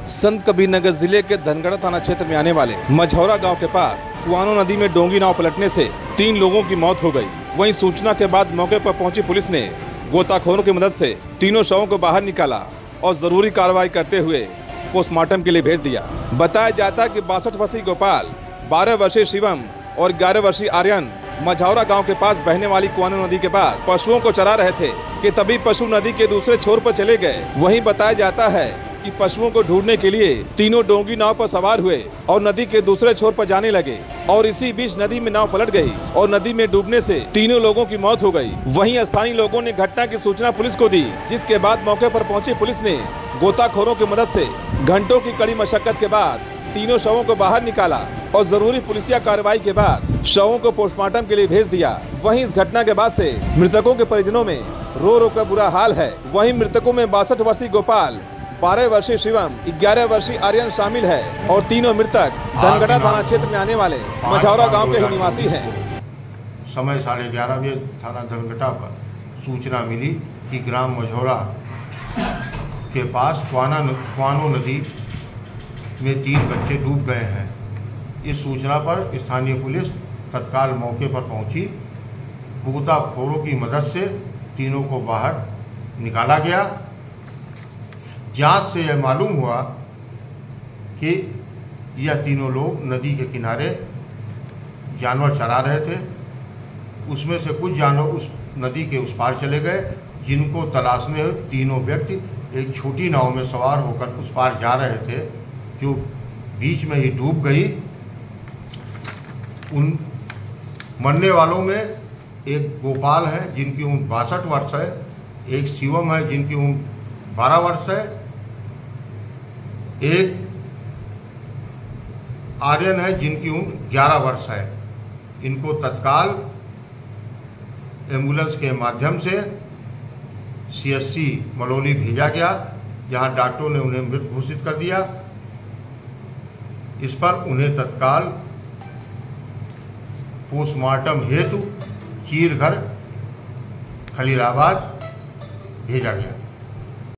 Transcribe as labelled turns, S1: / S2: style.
S1: संत कबीरनगर जिले के धनगढ़ थाना क्षेत्र में आने वाले मझौरा गांव के पास कुआनो नदी में डोंगी नाव पलटने से 3 लोगों की मौत हो गई। वहीं सूचना के बाद मौके पर पहुंची पुलिस ने गोताखोरों की मदद से तीनों शवों को बाहर निकाला और जरूरी कार्रवाई करते हुए पोस्टमार्टम के लिए भेज दिया। बताया जाता है कि 62 वर्षीय गोपाल, 12 वर्षीय शिवम और 11 वर्षीय आर्यन मझौरा गांव के पास बहने वाली कुआनो नदी के पास पशुओं को चरा रहे थे कि तभी पशु नदी के दूसरे छोर पर चले गए। वहीं बताया जाता है कि पशुओं को ढूंढने के लिए तीनों डोंगी नाव पर सवार हुए और नदी के दूसरे छोर पर जाने लगे और इसी बीच नदी में नाव पलट गई और नदी में डूबने से तीनों लोगों की मौत हो गई। वहीं स्थानीय लोगों ने घटना की सूचना पुलिस को दी, जिसके बाद मौके पर पहुंची पुलिस ने गोताखोरों की मदद से घंटों की कड़ी मशक्कत के बाद तीनों शवों को बाहर निकाला और जरूरी पुलिसिया कार्रवाई के बाद शवों को पोस्टमार्टम के लिए भेज दिया। वहीं इस घटना के बाद से मृतकों के परिजनों में रो रो कर बुरा हाल है। वहीं मृतकों में 62 वर्षीय गोपाल, 12 वर्षीय शिवम, 11 वर्षीय आर्यन शामिल है और तीनों मृतक धनगढ़ थाना क्षेत्र में आने वाले मझौरा गांव के ही निवासी हैं।
S2: समय 11:30 बजे थाना धनगढ़ पर सूचना मिली कि ग्राम मझौरा के पास कुआनो नदी में 3 बच्चे डूब गए हैं। इस सूचना पर स्थानीय पुलिस तत्काल मौके पर पहुंची। गोताखोरों की मदद से तीनों को बाहर निकाला गया। जांच से यह मालूम हुआ कि यह तीनों लोग नदी के किनारे जानवर चरा रहे थे। उसमें से कुछ जानवर उस नदी के उस पार चले गए, जिनको तलाशने हुए तीनों व्यक्ति एक छोटी नाव में सवार होकर उस पार जा रहे थे, जो बीच में ही डूब गई। उन मरने वालों में एक गोपाल है जिनकी उम्र 62 वर्ष है, एक शिवम है जिनकी उम्र 12 वर्ष है, एक आर्यन है जिनकी उम्र 11 वर्ष है। इनको तत्काल एम्बुलेंस के माध्यम से CSC मलौली भेजा गया, जहां डॉक्टरों ने उन्हें मृत घोषित कर दिया। इस पर उन्हें तत्काल पोस्टमार्टम हेतु चीरघर खलीलाबाद भेजा गया।